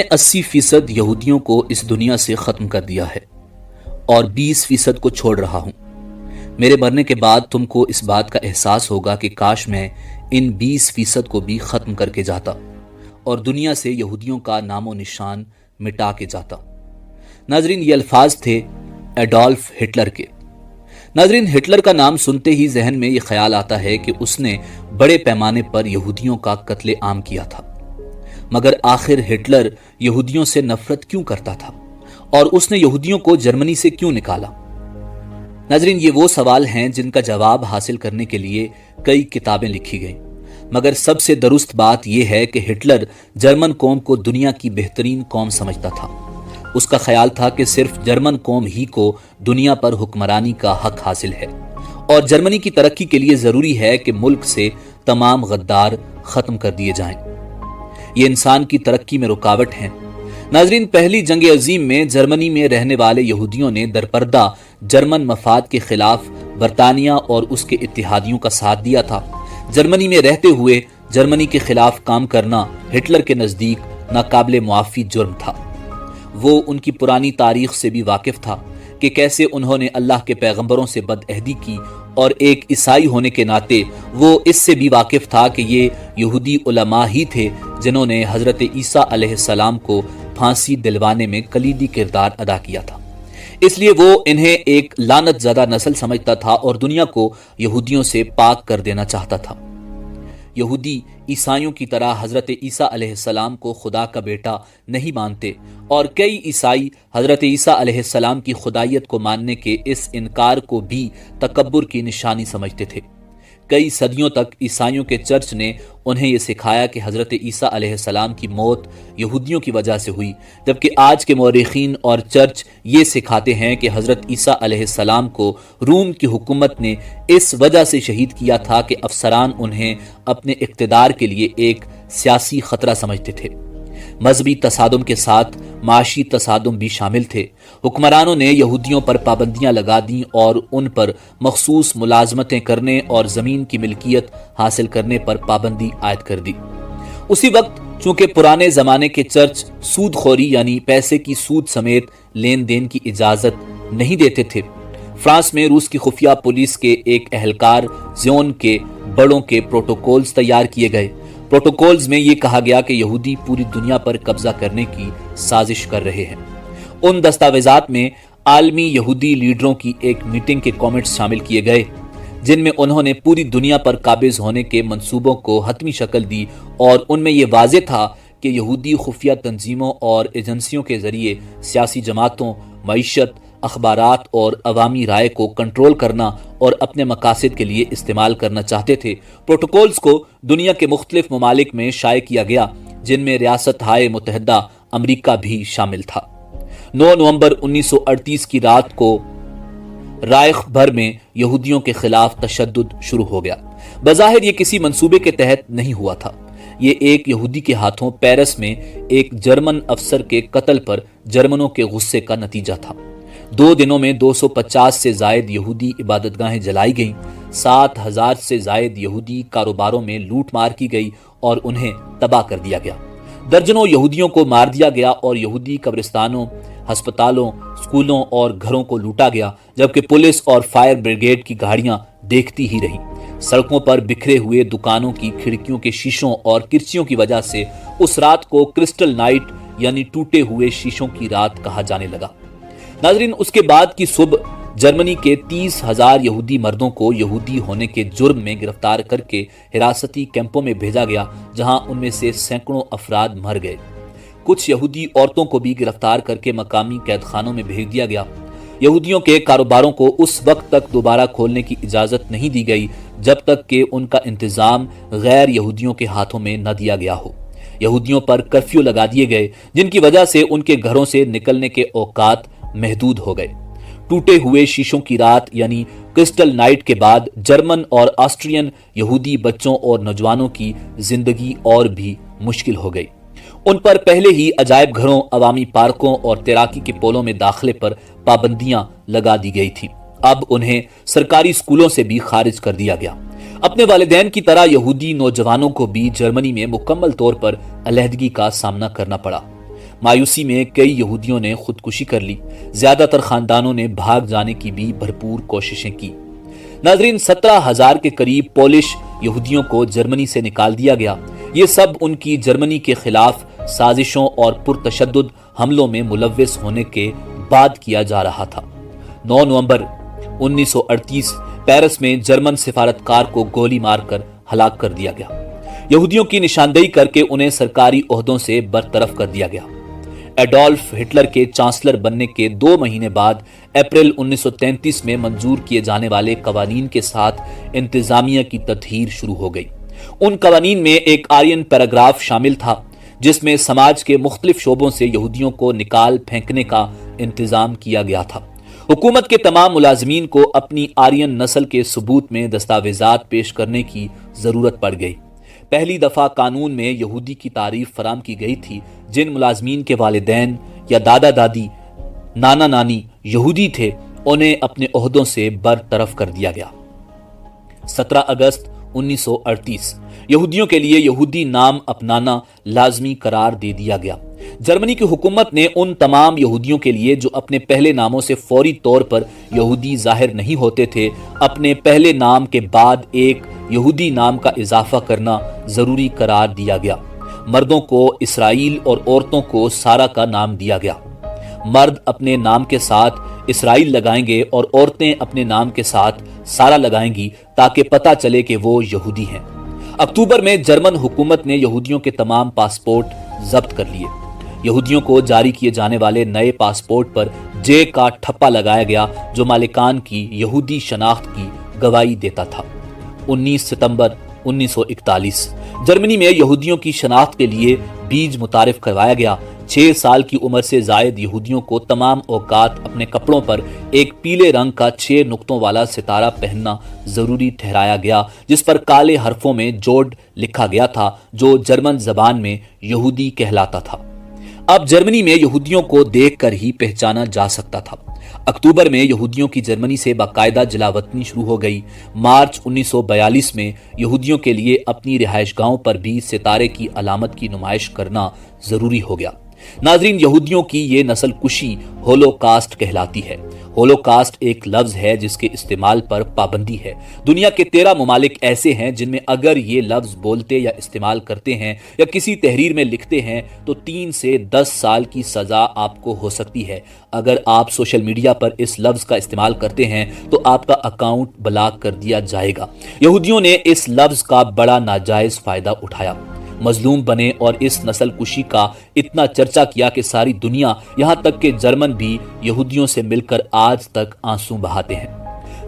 80% यहूदियों को इस दुनिया से खत्म कर दिया है और 20% को छोड़ रहा हूं। मेरे मरने के बाद तुमको इस बात का एहसास होगा कि काश मैं इन 20% को भी खत्म करके जाता और दुनिया से यहूदियों का नामो निशान मिटा के जाता। नाजरीन, ये अल्फाज थे एडोल्फ हिटलर के। नाजरीन, हिटलर का नाम सुनते ही जहन में ये ख्याल आता है कि उसने बड़े पैमाने पर यहूदियों का कत्ले आम किया था। मगर आखिर हिटलर यहूदियों से नफरत क्यों करता था और उसने यहूदियों को जर्मनी से क्यों निकाला? नाजरीन, ये वो सवाल हैं जिनका जवाब हासिल करने के लिए कई किताबें लिखी गई, मगर सबसे दुरुस्त बात यह है कि हिटलर जर्मन कौम को दुनिया की बेहतरीन कौम समझता था। उसका ख्याल था कि सिर्फ जर्मन कौम ही को दुनिया पर हुक्मरानी का हक हासिल है और जर्मनी की तरक्की के लिए जरूरी है कि मुल्क से तमाम गद्दार खत्म कर दिए जाएं। ये इंसान की तरक्की में रुकावट है। नाजरीन, पहली जंग अजीम में जर्मनी में रहने वाले यहूदियों ने दरपर्दा जर्मन मफाद के खिलाफ बरतानिया और उसके इत्तेहादियों का साथ दिया था। जर्मनी में रहते हुए जर्मनी के खिलाफ काम करना हिटलर के नजदीक नाकाबिले मुआफी जुर्म था। वो उनकी पुरानी तारीख से भी वाकिफ था कि कैसे उन्होंने अल्लाह के पैगंबरों से बदअहदी की और एक ईसाई होने के नाते वो इससे भी वाकिफ था कि ये यहूदी उलमा ही थे जिन्होंने हजरत ईसा अलैहिस्सलाम को फांसी दिलवाने में कलीदी किरदार अदा किया था। इसलिए वो इन्हें एक लानत ज़दा नस्ल समझता था और दुनिया को यहूदियों से पाक कर देना चाहता था। यहूदी ईसाइयों की तरह हजरत ईसा अलैहिस्सलाम को खुदा का बेटा नहीं मानते और कई ईसाई हजरत ईसा अलैहिस्सलाम की खुदाइयत को मानने के इस इनकार को भी तकब्बुर की निशानी समझते थे। कई सदियों तक ईसाइयों के चर्च ने उन्हें यह सिखाया कि हजरत ईसा अलैहिस्सलाम की मौत यहूदियों की वजह से हुई, जबकि आज के मौरिखीन और चर्च ये सिखाते हैं कि हजरत ईसा अलैहिस्सलाम को रूम की हुकूमत ने इस वजह से शहीद किया था कि अफसरान उन्हें अपने इक़्तिदार के लिए एक सियासी खतरा समझते थे। मजहबी तसादुम के साथ माशी तसादुम भी शामिल थे। हुक्मरानों ने यहूदियों पर पाबंदियां लगा दी और उन पर मखसूस मुलाजमतें करने और ज़मीन की मिल्कियत हासिल करने पर पाबंदी आयद कर दी। उसी वक्त चूंकि पुराने ज़माने के चर्च सूदखोरी यानी पैसे की सूद समेत लेन देन की इजाज़त नहीं देते थे, फ्रांस में रूस की खुफिया पुलिस के एक एहलकार ज़ियोन के बड़ों के प्रोटोकॉल्स तैयार किए गए। प्रोटोकॉल्स में ये कहा गया कि यहूदी पूरी दुनिया पर कब्जा करने की साजिश कर रहे हैं। उन दस्तावेजात में आलमी यहूदी लीडरों की एक मीटिंग के कमेंट्स शामिल किए गए जिनमें उन्होंने पूरी दुनिया पर काबिज होने के मंसूबों को हतमी शक्ल दी और उनमें यह वाज़ेह था कि यहूदी खुफिया तंजीमों और एजेंसियों के जरिए सियासी जमातों, मईशत, अखबारात और अवामी राय को कंट्रोल करना और अपने मकासद के लिए इस्तेमाल करना चाहते थे। प्रोटोकॉल्स को दुनिया के मुख्तलिफ ममालिक में शाये किया गया जिनमें रियासत हाय मुत्तहिदा अमरीका भी शामिल था। 9 नवंबर 1938 की रात को राइख भर में यहूदियों के खिलाफ तशद्दुद शुरू हो गया। बज़ाहिर ये किसी मंसूबे के तहत नहीं हुआ था। ये एक यहूदी के हाथों पेरिस में एक जर्मन अफसर के कत्ल पर जर्मनों के गुस्से का नतीजा था। 2 दिनों में 250 से जायद यहूदी इबादतगाहें जलाई गईं, 7000 से जायद यहूदी कारोबारों में लूट मार की गई और उन्हें तबाह कर दिया गया। दर्जनों यहूदियों को मार दिया गया और यहूदी कब्रिस्तानों, अस्पतालों, स्कूलों और घरों को लूटा गया, जबकि पुलिस और फायर ब्रिगेड की गाड़ियां देखती ही रहीं। सड़कों पर बिखरे हुए दुकानों की खिड़कियों के शीशों और किरचियों की वजह से उस रात को क्रिस्टल नाइट यानी टूटे हुए शीशों की रात कहा जाने लगा। नाजरीन, उसके बाद की सुबह जर्मनी के 30,000 यहूदी मर्दों को यहूदी होने के जुर्म में गिरफ्तार करके हिरासती कैंपों में भेजा गया, जहां उनमें से सैकड़ों अफराद मर गए। कुछ यहूदी औरतों को भी गिरफ्तार करके मकामी कैदखानों में भेज दिया गया। यहूदियों के कारोबारों को उस वक्त तक दोबारा खोलने की इजाज़त नहीं दी गई जब तक कि उनका इंतज़ाम गैर यहूदियों के हाथों में न दिया गया हो। यहूदियों पर कर्फ्यू लगा दिए गए जिनकी वजह से उनके घरों से निकलने के औकात महदूद हो गए। टूटे हुए शीशों की रात यानी क्रिस्टल नाइट के बाद जर्मन और ऑस्ट्रियन यहूदी बच्चों और नौजवानों की जिंदगी और भी मुश्किल हो गई। उन पर पहले ही अजायब घरों, अवामी पार्कों और तैराकी के पोलों में दाखिले पर पाबंदियां लगा दी गई थीं। अब उन्हें सरकारी स्कूलों से भी खारिज कर दिया गया। अपने वालिदैन की तरह यहूदी नौजवानों को भी जर्मनी में मुकम्मल तौर पर अलहदगी का सामना करना पड़ा। مایوسی میں کئی یہودیوں نے خودکشی کر لی، زیادہ تر خاندانوں نے بھاگ جانے کی بھی بھرپور کوششیں کی۔ ناظرین، 17,000 کے قریب پولش یہودیوں کو جرمنی سے نکال دیا گیا۔ یہ سب ان کی جرمنی کے خلاف سازشوں اور پرتشدد حملوں میں ملوث ہونے کے بعد کیا جا رہا تھا۔ 9 نومبر 1938 پیرس میں جرمن سفارتکار کو گولی مار کر ہلاک کر دیا گیا۔ یہودیوں کی نشاندہی کر کے انہیں سرکاری عہدوں سے برطرف کر دیا گیا۔ ایڈولف ہٹلر کے چانسلر بننے کے 2 مہینے بعد اپریل 1933 میں منظور کیے جانے والے قوانین کے ساتھ انتظامیہ کی تطہیر شروع ہو گئی۔ ان قوانین میں ایک آرین پیراگراف شامل تھا جس میں سماج کے مختلف شعبوں سے یہودیوں کو نکال پھینکنے کا انتظام کیا گیا تھا۔ حکومت کے تمام ملازمین کو اپنی آرین نسل کے ثبوت میں دستاویزات پیش کرنے کی ضرورت پڑ گئی۔ پہلی دفعہ قانون میں یہودی کی تعریف فراہم کی گئی تھی۔ جن ملازمین کے والدین یا دادا دادی، نانا نانی یہودی تھے، انہیں اپنے عہدوں سے برطرف کر دیا گیا۔ 17 اگست 1938 یہودیوں کے لیے یہودی نام اپنانا لازمی قرار دے دیا گیا۔ جرمنی کی حکومت نے ان تمام یہودیوں کے لیے جو اپنے پہلے ناموں سے فوری طور پر یہودی ظاہر نہیں ہوتے تھے، اپنے پہلے نام کے بعد ایک یہودی نام کا اضافہ کرنا ضروری قرار دیا گیا۔ مردوں کو اسرائیل اور عورتوں کو سارا کا نام دیا گیا۔ مرد اپنے نام کے ساتھ اسرائیل لگائیں گے اور عورتیں اپنے نام کے ساتھ سارا لگائیں گی تاکہ پتہ چلے کہ وہ یہودی ہیں۔ اکتوبر میں جرمن حکومت نے یہودیوں کے تمام پاسپورٹ ضبط کر لیے۔ یہودیوں کو جاری کیے جانے والے نئے پاسپورٹ پر جے کا ٹھپا لگایا گیا جو مالکان کی یہودی شناخت کی گواہی دیتا تھا۔ 19 ستمبر 1941 جرمنی میں یہودیوں کی شناخت کے لیے بیج متعارف کروایا گیا۔ 6 سال کی عمر سے زائد یہودیوں کو تمام اوقات اپنے کپڑوں پر ایک پیلے رنگ کا 6 نقطوں والا ستارہ پہننا ضروری ٹھہرایا گیا، جس پر کالے حرفوں میں جوڈ لکھا گیا تھا جو جرمن زبان میں یہودی کہلاتا تھا۔ اب جرمنی میں یہودیوں کو دیکھ کر ہی پہچانا جا سکتا تھا۔ اکتوبر میں یہودیوں کی جرمنی سے باقاعدہ جلاوطنی شروع ہو گئی۔ مارچ 1942 میں یہودیوں کے لیے اپنی رہائش گاہوں پر بھی ستارے کی علامت کی نمائش کرنا ضروری ہو گیا۔ ناظرین، یہودیوں کی یہ نسل کشی ہولوکاسٹ کہلاتی ہے۔ ہولوکاسٹ ایک لفظ ہے جس کے استعمال پر پابندی ہے۔ دنیا کے 13 ممالک ایسے ہیں جن میں اگر یہ لفظ بولتے یا استعمال کرتے ہیں یا کسی تحریر میں لکھتے ہیں تو 3 سے 10 سال کی سزا آپ کو ہو سکتی ہے۔ اگر آپ سوشل میڈیا پر اس لفظ کا استعمال کرتے ہیں تو آپ کا اکاؤنٹ بلاک کر دیا جائے گا۔ یہودیوں نے اس لفظ کا بڑا ناجائز فائدہ اٹھایا، مظلوم بنے اور اس نسل کشی کا اتنا چرچا کیا کہ ساری دنیا، یہاں تک کہ جرمن بھی یہودیوں سے مل کر آج تک آنسو بہاتے ہیں۔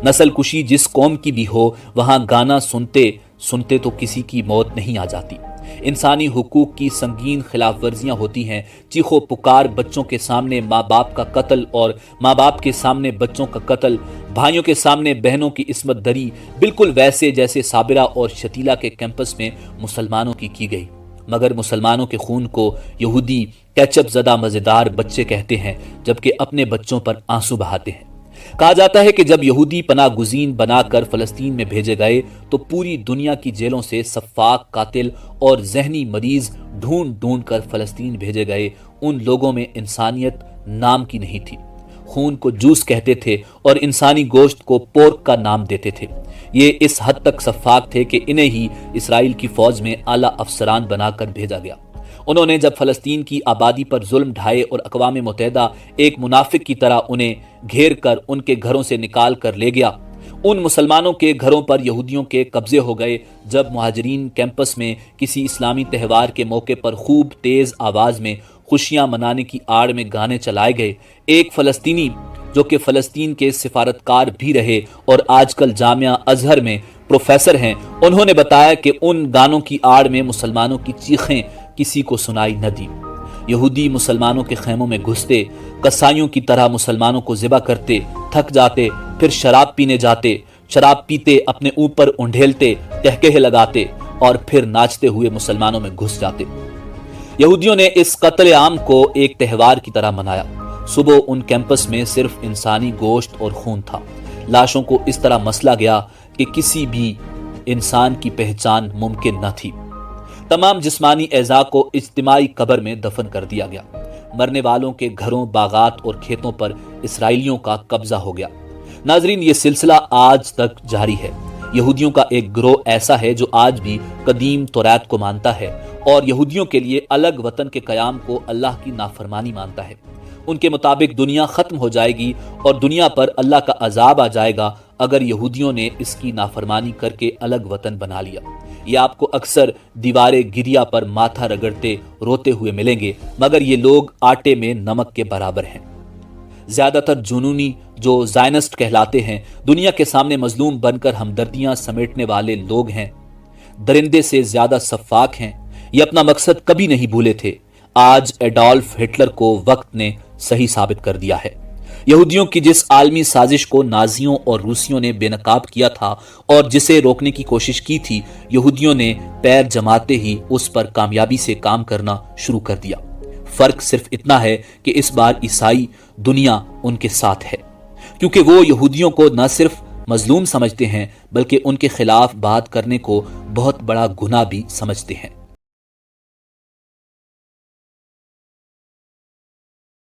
نسل کشی جس قوم کی بھی ہو، وہاں گانا سنتے سنتے تو کسی کی موت نہیں آ جاتی۔ انسانی حقوق کی سنگین خلاف ورزیاں ہوتی ہیں۔ چیخو پکار، بچوں کے سامنے ماں باپ کا قتل اور ماں باپ کے سامنے بچوں کا قتل، بھائیوں کے سامنے بہنوں کی عصمت دری، بالکل ویسے جیسے صابرہ اور شتیلا کے کیمپس میں مسلمانوں کی گئی۔ مگر مسلمانوں کے خون کو یہودی کیچپ زدہ مزیدار بچے کہتے ہیں، جبکہ اپنے بچوں پر آنسو بہاتے ہیں۔ کہا جاتا ہے کہ جب یہودی پناہ گزین بنا کر فلسطین میں بھیجے گئے تو پوری دنیا کی جیلوں سے سفاک قاتل اور ذہنی مریض ڈھونڈ ڈھونڈ کر فلسطین بھیجے گئے۔ ان لوگوں میں انسانیت نام کی نہیں تھی۔ خون کو جوس کہتے تھے اور انسانی گوشت کو پورک کا نام دیتے تھے۔ یہ اس حد تک سفاک تھے کہ انہیں ہی اسرائیل کی فوج میں اعلیٰ افسران بنا کر بھیجا گیا۔ انہوں نے جب فلسطین کی آبادی پر ظلم ڈھائے اور اقوام متحدہ ایک منافق کی طرح انہیں گھیر کر ان کے گھروں سے نکال کر لے گیا، ان مسلمانوں کے گھروں پر یہودیوں کے قبضے ہو گئے۔ جب مہاجرین کیمپس میں کسی اسلامی تہوار کے موقع پر خوب تیز آواز میں خوشیاں منانے کی آڑ میں گانے چلائے گئے، ایک فلسطینی جو کہ فلسطین کے سفارتکار بھی رہے اور آج کل جامعہ ازہر میں پروفیسر ہیں، انہوں نے بتایا کہ ان گانوں کی آڑ میں مسلمانوں کی چیخیں کسی کو سنائی نہ دی۔ یہودی مسلمانوں کے خیموں میں گھستے، قصائیوں کی طرح مسلمانوں کو ذبح کرتے، تھک جاتے، پھر شراب پینے جاتے، شراب پیتے اپنے اوپر انڈھیلتے، کہکہے لگاتے اور پھر ناچتے ہوئے مسلمانوں میں گھس جاتے۔ یہودیوں نے اس قتل عام کو ایک تہوار کی طرح منایا۔ صبح ان کیمپس میں صرف انسانی گوشت اور خون تھا۔ لاشوں کو اس طرح مسلا گیا کہ کسی بھی انسان کی پہچان ممکن نہ تھی۔ تمام جسمانی اعضاء کو اجتماعی قبر میں دفن کر دیا گیا۔ मरने वालों के घरों, बागात और खेतों पर इसराइलियों का कब्जा हो गया। नाजरीन, ये सिलसिला आज तक जारी है। यहूदियों का एक गिरोह ऐसा है जो आज भी कदीम तौरात को मानता है और यहूदियों के लिए अलग वतन के कयाम को अल्लाह की नाफरमानी मानता है। उनके मुताबिक दुनिया खत्म हो जाएगी और दुनिया पर अल्लाह का अजाब आ जाएगा अगर यहूदियों ने इसकी नाफरमानी करके अलग वतन बना लिया। ये आपको अक्सर दीवारे गिरिया पर माथा रगड़ते रोते हुए मिलेंगे, मगर ये लोग आटे में नमक के बराबर हैं। ज्यादातर जुनूनी जो ज़ायनिस्ट कहलाते हैं, दुनिया के सामने मजलूम बनकर हमदर्दियां समेटने वाले लोग हैं, दरिंदे से ज्यादा सफाक हैं। ये अपना मकसद कभी नहीं भूले थे। आज एडोल्फ हिटलर को वक्त ने सही साबित कर दिया है। यहूदियों की जिस आलमी साजिश को नाजियों और रूसियों ने बेनकाब किया था और जिसे रोकने की कोशिश की थी, यहूदियों ने पैर जमाते ही उस पर कामयाबी से काम करना शुरू कर दिया। फर्क सिर्फ इतना है कि इस बार ईसाई दुनिया उनके साथ है, क्योंकि वो यहूदियों को न सिर्फ मजलूम समझते हैं बल्कि उनके खिलाफ बात करने को बहुत बड़ा गुनाह भी समझते हैं।